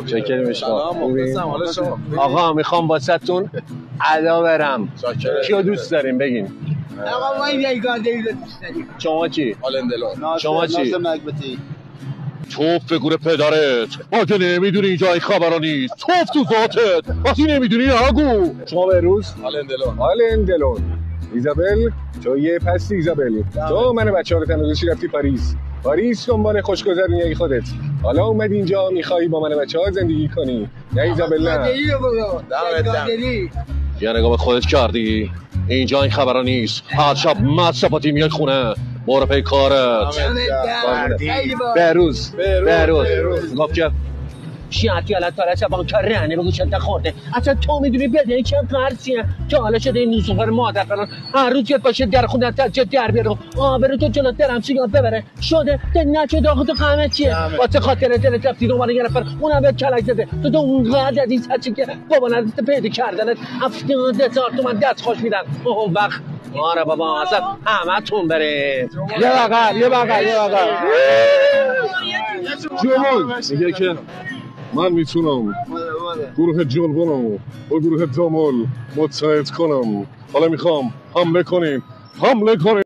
شکر میشم. آقا میخوام واسهتون ادا برم. کیو دوست داریم بگین؟ آقا ما این یگانه دوست داریم. شما چی؟ آلندلون. شما چی؟ ناصر مکبتی. توف به گوره پدرت. اگه نمیدونی اینجا این خبرا نیست. توف تو ذاتت. وقتی نمیدونی نگو. شما به روز؟ آلندلون. ایزابل تو یه پس ایزابل تو من بچه ها رو تنازشی رفتی پاریس دنبال خوشگذرونی خودت حالا اومد اینجا میخوایی با من بچه ها زندگی کنی نه ایزابل نه یا نگاه به خودت کردی اینجا این خبرها نیست هر شب مصرفاتی میای خونه برو پی کارت بروز گفت که شیعتی علت تاره شبان کرنه بگو چند خورده اصلا تو میدونی بدهی چند قرصیه که حالا شده این نوزوفر مادر فران هر روز یاد باشه در خونه تجه در بیاره آبرو تو جلو درمسی یاد ببره شده ده نچه داخل تو قهمه چیه واسه خاطر دلت رفتی دوباره یه نفر اونم به کلک زده تو اونقدر از این سچه که بابا ندیست پیدا کردنت 70,000 تومن دست خوش میدن اون وقت آره بابا اصلا همه تون بره یه بقل جمال میگه که من میتونم گروه جلبانو با گروه دامال متحد کنم حالا میخوام حمله کنیم